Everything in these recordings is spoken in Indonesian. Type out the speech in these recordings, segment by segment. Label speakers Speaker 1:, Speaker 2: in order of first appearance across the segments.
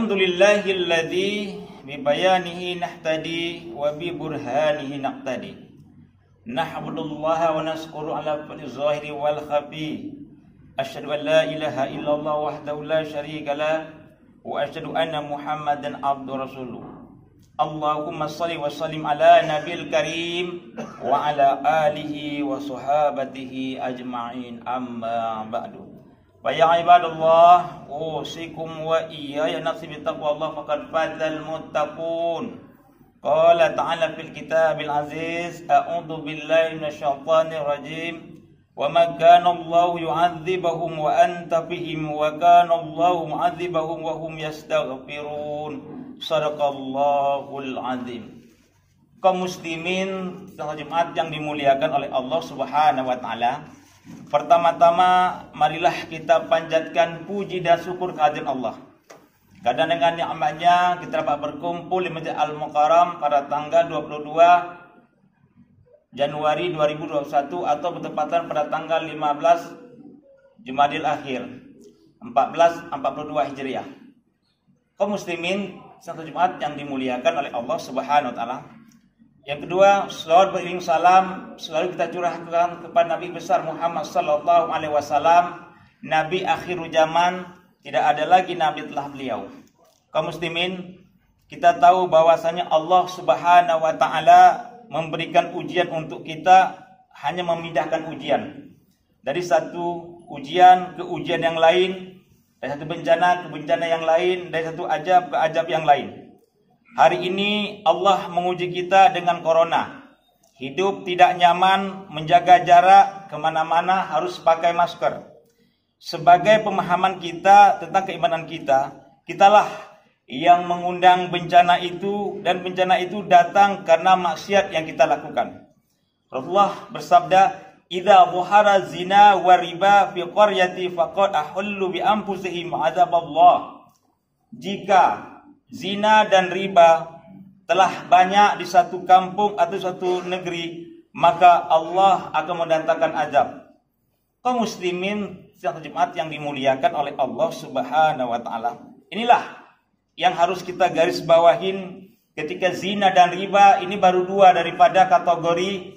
Speaker 1: Alhamdulillahilladzi bibayanihi nahtadi wa bi burhanihi naqtadi. Nahmadullaha wa naskuru ala kulli zahiri wal khafi. Asyhadu an la ilaha illallah wahdahu la syarika lah wa asyhadu anna Muhammadan abduhu rasuluh. Allahumma shalli wa sallim ala nabil karim wa ala alihi wa sahabatihi ajma'in, amma ba'du. Wa ya ibadallah, usikum wa iyaya nafsi bi taqwallah faqad fazal muttaqun. Qala ta'ala fil kitabil aziz, a'udzu billahi minasyaitonir rajim. Wa ma kana Allahu yu'adzibahum wa anta fihim wa kana Allahu mu'adzibahum wa hum yastaghfirun. Shadaqallahul azim. Kaum muslimin salat Jumat yang dimuliakan oleh Allah Subhanahu wa taala. Pertama-tama marilah kita panjatkan puji dan syukur kehadirat Allah. Karena dengan nikmatnya kita dapat berkumpul di Masjid Al-Mukarram pada tanggal 22 Januari 2021 atau bertepatan pada tanggal 15 Jumadil Akhir 1442 Hijriah. Kaum muslimin salat Jumat yang dimuliakan oleh Allah Subhanahu wa taala. Yang kedua, selawat beriring salam selalu kita curahkan kepada Nabi besar Muhammad sallallahu alaihi wasallam, nabi akhir zaman, tidak ada lagi nabi telah beliau. Kaum muslimin, kita tahu bahwasanya Allah Subhanahu wa taala memberikan ujian untuk kita, hanya memindahkan ujian dari satu ujian ke ujian yang lain, dari satu bencana ke bencana yang lain, dari satu ajab ke ajab yang lain. Hari ini Allah menguji kita dengan corona. Hidup tidak nyaman, menjaga jarak, kemana-mana harus pakai masker. Sebagai pemahaman kita tentang keimanan kita, kitalah yang mengundang bencana itu, dan bencana itu datang karena maksiat yang kita lakukan. Rasulullah bersabda, "Idza dhahara zina wa riba fi qaryati faqad ahullu bi anfusihim azaballah." Jika zina dan riba telah banyak di satu kampung atau suatu negeri, maka Allah akan mendatangkan azab. Kaum muslimin salat Jumat yang dimuliakan oleh Allah Subhanahu wa taala. Inilah yang harus kita garis bawahin ketika zina dan riba ini baru dua daripada kategori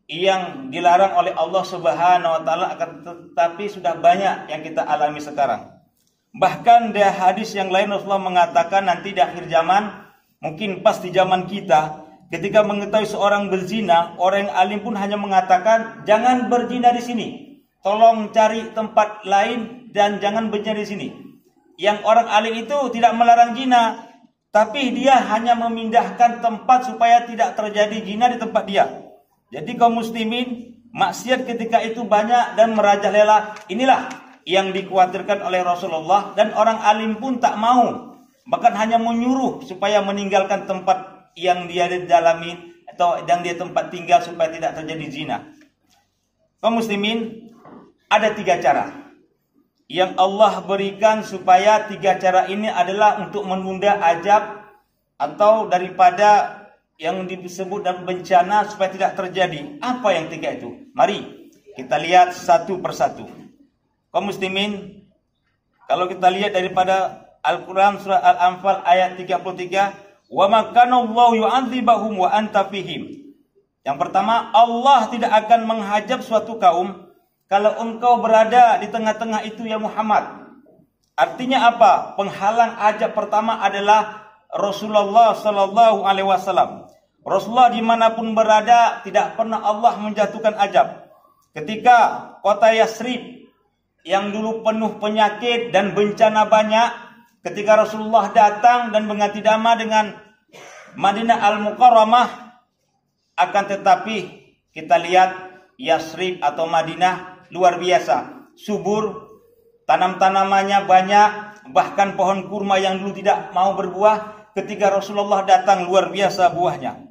Speaker 1: yang dilarang oleh Allah Subhanahu wa taala, akan tetapi sudah banyak yang kita alami sekarang. Bahkan di hadis yang lain Rasulullah mengatakan nanti di akhir zaman, mungkin pas di zaman kita, ketika mengetahui seorang berzina, orang yang alim pun hanya mengatakan jangan berzina di sini, tolong cari tempat lain dan jangan berzina di sini. Yang orang alim itu tidak melarang zina, tapi dia hanya memindahkan tempat supaya tidak terjadi zina di tempat dia. Jadi kaum muslimin, maksiat ketika itu banyak dan merajalela. Inilah yang dikhawatirkan oleh Rasulullah, dan orang alim pun tak mau, bahkan hanya menyuruh supaya meninggalkan tempat yang dia dalami atau yang dia tempat tinggal supaya tidak terjadi zina. Kaum muslimin, ada 3 cara yang Allah berikan, supaya 3 cara ini adalah untuk menunda ajab atau daripada yang disebut dalam bencana supaya tidak terjadi. Apa yang 3 itu? Mari kita lihat satu persatu. Kaum muslimin, kalau kita lihat daripada Al-Quran surah Al-Anfal ayat 33, wa ma kana Allahu yu'adzibahum wa anta fihim. Yang pertama, Allah tidak akan menghajab suatu kaum kalau engkau berada di tengah-tengah itu ya Muhammad. Artinya apa? Penghalang ajab pertama adalah Rasulullah sallallahu alaihi wasallam. Rasulullah dimanapun berada tidak pernah Allah menjatuhkan ajab. Ketika kota Yasrib yang dulu penuh penyakit dan bencana banyak, ketika Rasulullah datang dan mengganti nama dengan Madinah Al-Mukarramah, akan tetapi kita lihat Yasrib atau Madinah luar biasa, subur, tanam-tanamannya banyak, bahkan pohon kurma yang dulu tidak mau berbuah, ketika Rasulullah datang luar biasa buahnya.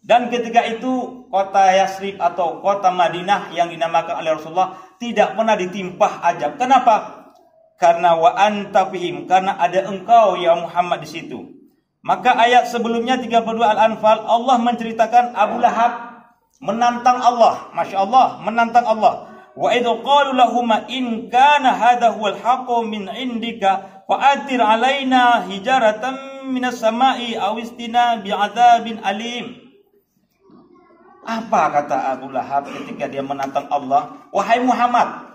Speaker 1: Dan ketika itu kota Yasrib atau kota Madinah yang dinamakan oleh Rasulullah tidak pernah ditimpah ajab. Kenapa? Karena wa anta fihim, karena ada engkau ya Muhammad di situ. Maka ayat sebelumnya 32 Al-Anfal, Allah menceritakan Abu Lahab menantang Allah. Masya Allah, menantang Allah. Wa idh qalu lahum in kana hadha huwal haqqu min indika fa'atir alaina hijaratan minas sama'i awistina bi'adzabin alim. Apa kata Abu Lahab ketika dia menantang Allah? Wahai Muhammad,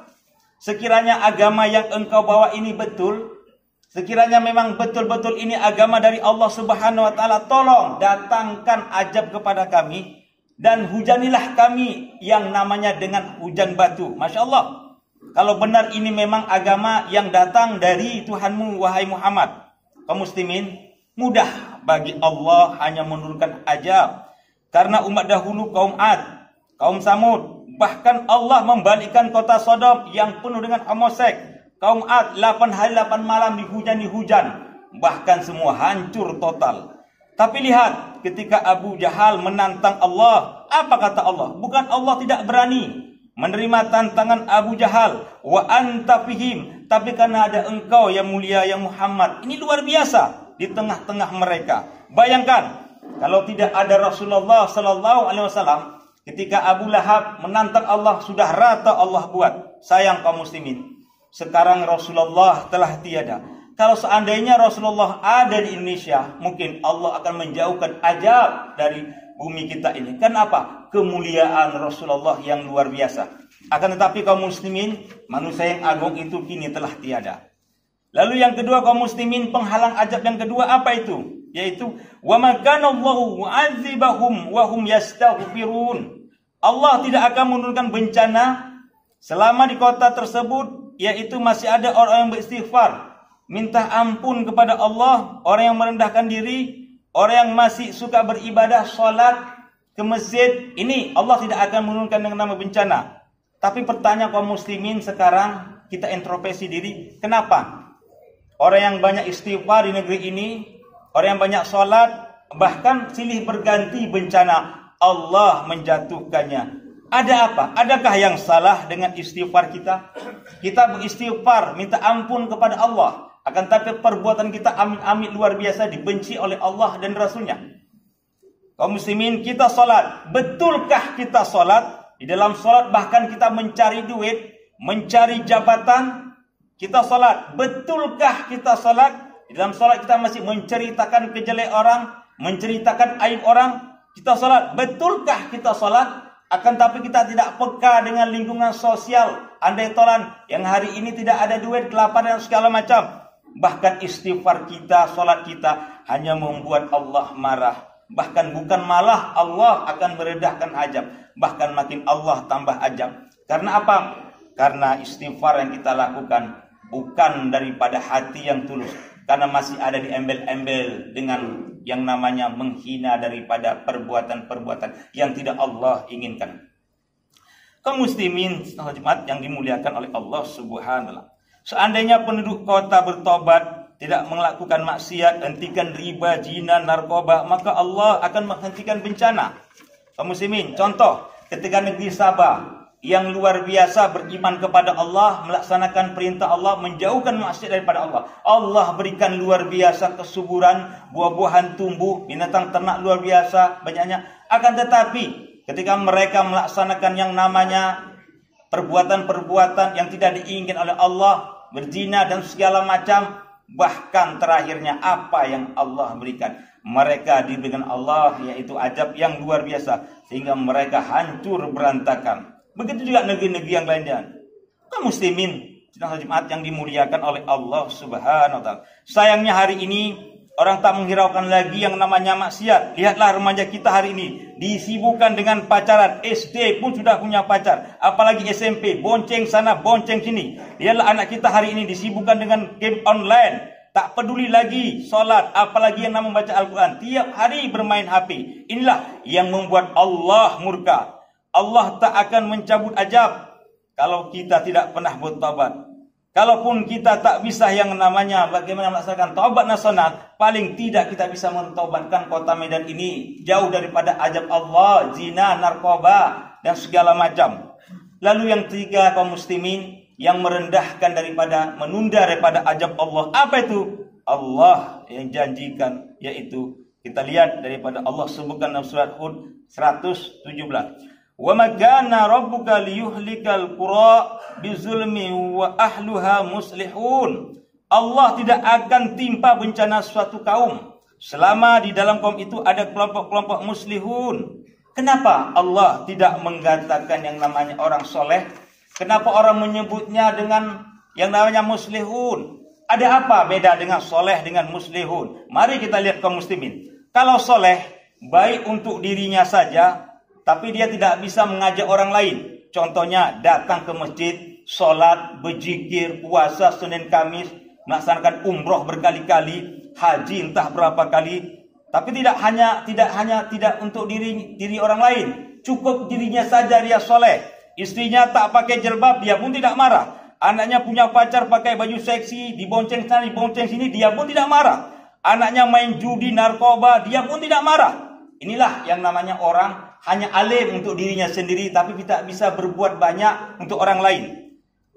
Speaker 1: sekiranya agama yang engkau bawa ini betul, sekiranya memang betul-betul ini agama dari Allah Subhanahu wa taala, tolong datangkan azab kepada kami dan hujanilah kami yang namanya dengan hujan batu. Masya Allah. Kalau benar ini memang agama yang datang dari Tuhanmu, wahai Muhammad, kaum muslimin, mudah bagi Allah hanya menurunkan azab. Karena umat dahulu kaum Ad, kaum Samud, bahkan Allah membalikkan kota Sodom yang penuh dengan homoseks. Kaum Ad 8 hari 8 malam dihujani hujan, bahkan semua hancur total. Tapi lihat ketika Abu Jahal menantang Allah, apa kata Allah? Bukan Allah tidak berani menerima tantangan Abu Jahal, wa anta fihim, tapi karena ada engkau yang mulia yang Muhammad. Ini luar biasa di tengah-tengah mereka. Bayangkan kalau tidak ada Rasulullah sallallahu alaihi wasallam, ketika Abu Lahab menantang Allah, sudah rata Allah buat. Sayang kaum muslimin, sekarang Rasulullah telah tiada. Kalau seandainya Rasulullah ada di Indonesia, mungkin Allah akan menjauhkan azab dari bumi kita ini. Kenapa? Kemuliaan Rasulullah yang luar biasa. Akan tetapi kaum muslimin, manusia yang agung itu kini telah tiada. Lalu yang kedua kaum muslimin, penghalang azab yang kedua apa itu? Yaitu wa ma kana Allahu mu'adzibahum wa hum yastaghfirun. Allah tidak akan menurunkan bencana selama di kota tersebut, yaitu masih ada orang yang beristighfar, minta ampun kepada Allah, orang yang merendahkan diri, orang yang masih suka beribadah, sholat ke masjid. Ini Allah tidak akan menurunkan dengan nama bencana. Tapi pertanyaan kaum muslimin sekarang, kita introspeksi diri, kenapa orang yang banyak istighfar di negeri ini, orang yang banyak sholat, bahkan silih berganti bencana, Allah menjatuhkannya. Ada apa? Adakah yang salah dengan istighfar kita? Kita beristighfar, minta ampun kepada Allah. Akan tapi perbuatan kita amit-amit luar biasa dibenci oleh Allah dan Rasulnya. Kaum muslimin, kita sholat. Betulkah kita sholat? Di dalam sholat bahkan kita mencari duit, mencari jabatan. Kita sholat. Betulkah kita sholat? Di dalam sholat kita masih menceritakan kejelek orang, menceritakan aib orang. Kita sholat. Betulkah kita sholat? Akan tapi kita tidak peka dengan lingkungan sosial. Andai tolan yang hari ini tidak ada duit, kelaparan dan segala macam. Bahkan istighfar kita, sholat kita hanya membuat Allah marah. Bahkan bukan malah Allah akan meredahkan azab. Bahkan makin Allah tambah azab. Karena apa? Karena istighfar yang kita lakukan bukan daripada hati yang tulus. Karena masih ada di embel-embel dengan yang namanya menghina daripada perbuatan-perbuatan yang tidak Allah inginkan. Kaum muslimin setelah Jumat yang dimuliakan oleh Allah Subhanahu wa taala. Seandainya penduduk kota bertobat, tidak melakukan maksiat, hentikan riba, zina, narkoba, maka Allah akan menghentikan bencana. Kaum muslimin, contoh ketika negeri Sabah yang luar biasa beriman kepada Allah, melaksanakan perintah Allah, menjauhkan maksiat daripada Allah. Allah berikan luar biasa kesuburan, buah-buahan tumbuh, binatang ternak luar biasa banyaknya. Akan tetapi ketika mereka melaksanakan yang namanya perbuatan-perbuatan yang tidak diinginkan oleh Allah, berzina dan segala macam, bahkan terakhirnya apa yang Allah berikan? Mereka diberikan Allah yaitu azab yang luar biasa sehingga mereka hancur berantakan. Begitu juga negeri-negeri yang lainnya. Kaum muslimin sidang Jumat yang dimuliakan oleh Allah Subhanahu wa taala. Sayangnya hari ini orang tak menghiraukan lagi yang namanya maksiat. Lihatlah remaja kita hari ini disibukkan dengan pacaran. SD pun sudah punya pacar, apalagi SMP, bonceng sana, bonceng sini. Lihatlah anak kita hari ini disibukkan dengan game online. Tak peduli lagi sholat, apalagi yang namanya membaca Al-Quran. Tiap hari bermain HP. Inilah yang membuat Allah murka. Allah tak akan mencabut azab kalau kita tidak pernah bertobat. Kalaupun kita tak bisa yang namanya bagaimana melaksanakan taubat nasional, paling tidak kita bisa mentobatkan kota Medan ini jauh daripada azab Allah, zina, narkoba dan segala macam. Lalu yang ketiga kaum muslimin yang merendahkan daripada, menunda daripada azab Allah. Apa itu? Allah yang janjikan, yaitu kita lihat daripada Allah sebutkan dalam surat Hud 117. Wa ma kana rabbuka liyuhlikal qura bizulmi wa ahluha muslihun. Allah tidak akan timpa bencana suatu kaum selama di dalam kaum itu ada kelompok-kelompok muslihun. Kenapa Allah tidak mengatakan yang namanya orang soleh? Kenapa orang menyebutnya dengan yang namanya muslihun? Ada apa beda dengan soleh dengan muslihun? Mari kita lihat kaum muslimin. Kalau soleh, baik untuk dirinya saja, tapi dia tidak bisa mengajak orang lain. Contohnya datang ke masjid, sholat, berzikir, puasa Senin Kamis, melaksanakan umroh berkali-kali, haji entah berapa kali, tapi tidak untuk diri orang lain. Cukup dirinya saja dia soleh. Istrinya tak pakai jilbab, dia pun tidak marah. Anaknya punya pacar pakai baju seksi, dibonceng sana, dibonceng sini, dia pun tidak marah. Anaknya main judi, narkoba, dia pun tidak marah. Inilah yang namanya orang hanya alim untuk dirinya sendiri, tapi tidak bisa berbuat banyak untuk orang lain.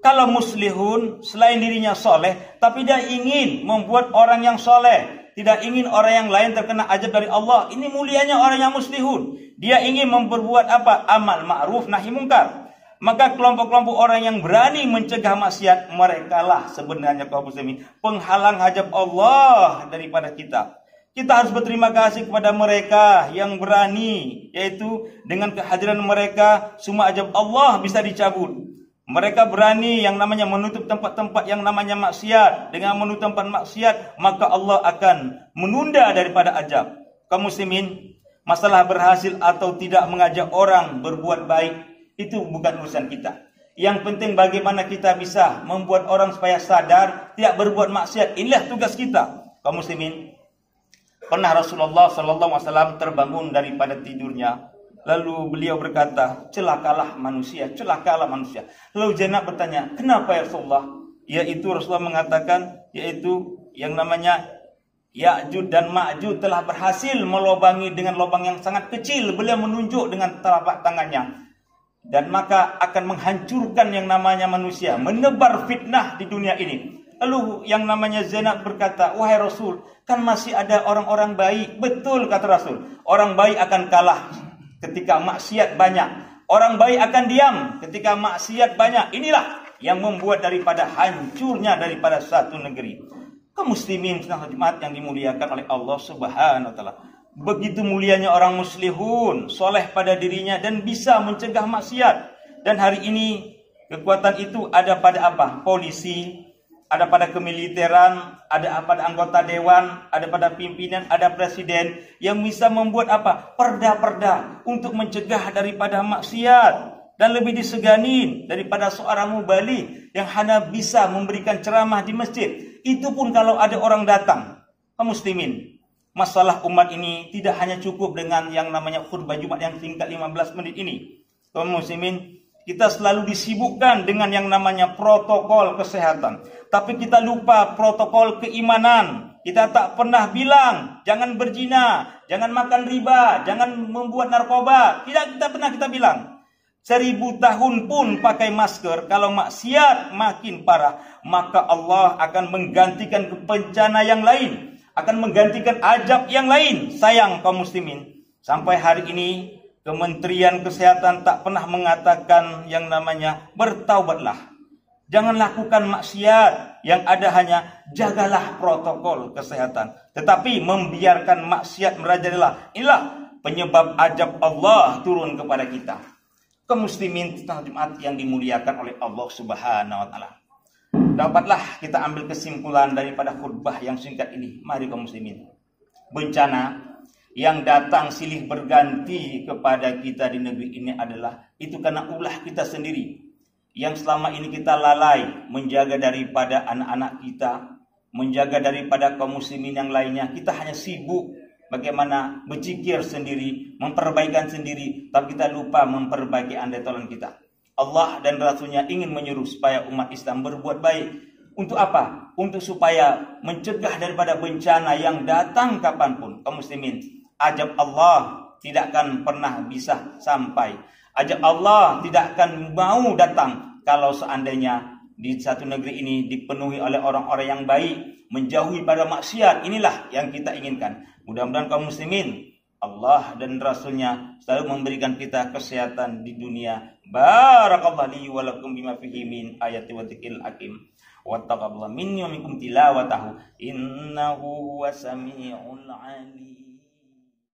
Speaker 1: Kalau muslihun, selain dirinya soleh, tapi dia ingin membuat orang yang soleh, tidak ingin orang yang lain terkena azab dari Allah. Ini mulianya orang yang muslihun. Dia ingin memperbuat apa? Amal ma'ruf nahi mungkar. Maka kelompok-kelompok orang yang berani mencegah maksiat, mereka lah sebenarnya kaum muslimin penghalang hajab Allah daripada kita. Kita harus berterima kasih kepada mereka yang berani, yaitu dengan kehadiran mereka semua azab Allah bisa dicabut. Mereka berani yang namanya menutup tempat-tempat yang namanya maksiat. Dengan menutup tempat maksiat, maka Allah akan menunda daripada azab. Kaum muslimin, masalah berhasil atau tidak mengajak orang berbuat baik, itu bukan urusan kita. Yang penting bagaimana kita bisa membuat orang supaya sadar tidak berbuat maksiat. Inilah tugas kita. Kaum muslimin, pernah Rasulullah SAW terbangun daripada tidurnya. Lalu beliau berkata, celakalah manusia, celakalah manusia. Lalu Zainab bertanya, kenapa ya Rasulullah? Yaitu Rasulullah mengatakan, yaitu yang namanya Ya'juj dan Ma'juj telah berhasil melobangi dengan lubang yang sangat kecil. Beliau menunjuk dengan telapak tangannya. Dan maka akan menghancurkan yang namanya manusia, menebar fitnah di dunia ini. Lalu yang namanya Zainab berkata, wahai Rasul, kan masih ada orang-orang baik. Betul kata Rasul, orang baik akan kalah ketika maksiat banyak. Orang baik akan diam ketika maksiat banyak. Inilah yang membuat daripada hancurnya daripada satu negeri. Kaum muslimin sedang Jumat yang dimuliakan oleh Allah Subhanahu wa taala. Begitu mulianya orang muslihun, soleh pada dirinya dan bisa mencegah maksiat. Dan hari ini kekuatan itu ada pada apa? Polisi, ada pada kemiliteran, ada pada anggota dewan, ada pada pimpinan, ada presiden yang bisa membuat apa? Perda-perda untuk mencegah daripada maksiat. Dan lebih disegani daripada seorang mubalik yang hanya bisa memberikan ceramah di masjid. Itu pun kalau ada orang datang. Kaum muslimin, masalah umat ini tidak hanya cukup dengan yang namanya khutbah Jumat yang singkat 15 menit ini. Kaum muslimin, kita selalu disibukkan dengan yang namanya protokol kesehatan. Tapi kita lupa protokol keimanan. Kita tak pernah bilang, jangan berzina, jangan makan riba, jangan membuat narkoba. Tidak pernah kita bilang. 1000 tahun pun pakai masker, kalau maksiat makin parah, maka Allah akan menggantikan bencana yang lain. Akan menggantikan azab yang lain. Sayang kaum muslimin, sampai hari ini Kementerian Kesehatan tak pernah mengatakan yang namanya bertaubatlah. Jangan lakukan maksiat, yang ada hanya jagalah protokol kesehatan. Tetapi membiarkan maksiat merajalela, inilah penyebab azab Allah turun kepada kita. Kaum muslimin tentang Jumat yang dimuliakan oleh Allah Subhanahu wa taala. Dapatlah kita ambil kesimpulan daripada khutbah yang singkat ini. Mari kaum muslimin. Bencana yang datang silih berganti kepada kita di negeri ini adalah itu karena ulah kita sendiri. Yang selama ini kita lalai menjaga daripada anak-anak kita, menjaga daripada kaum muslimin yang lainnya. Kita hanya sibuk bagaimana berzikir sendiri, memperbaikan sendiri, tapi kita lupa memperbaiki andai tolong kita. Allah dan Rasulnya ingin menyuruh supaya umat Islam berbuat baik. Untuk apa? Untuk supaya mencegah daripada bencana yang datang kapanpun. Kaum muslimin, azab Allah tidak akan pernah bisa sampai. Azab Allah tidak akan mau datang kalau seandainya di satu negeri ini dipenuhi oleh orang-orang yang baik, menjauhi pada maksiat. Inilah yang kita inginkan. Mudah-mudahan kaum muslimin, Allah dan Rasulnya selalu memberikan kita kesehatan di dunia. Barakallahu li wa lakum bima fihi min ayati wa dzikril hakim. wa taqabbal minni wa minkum tilawatahu innahu huwas samiul alim.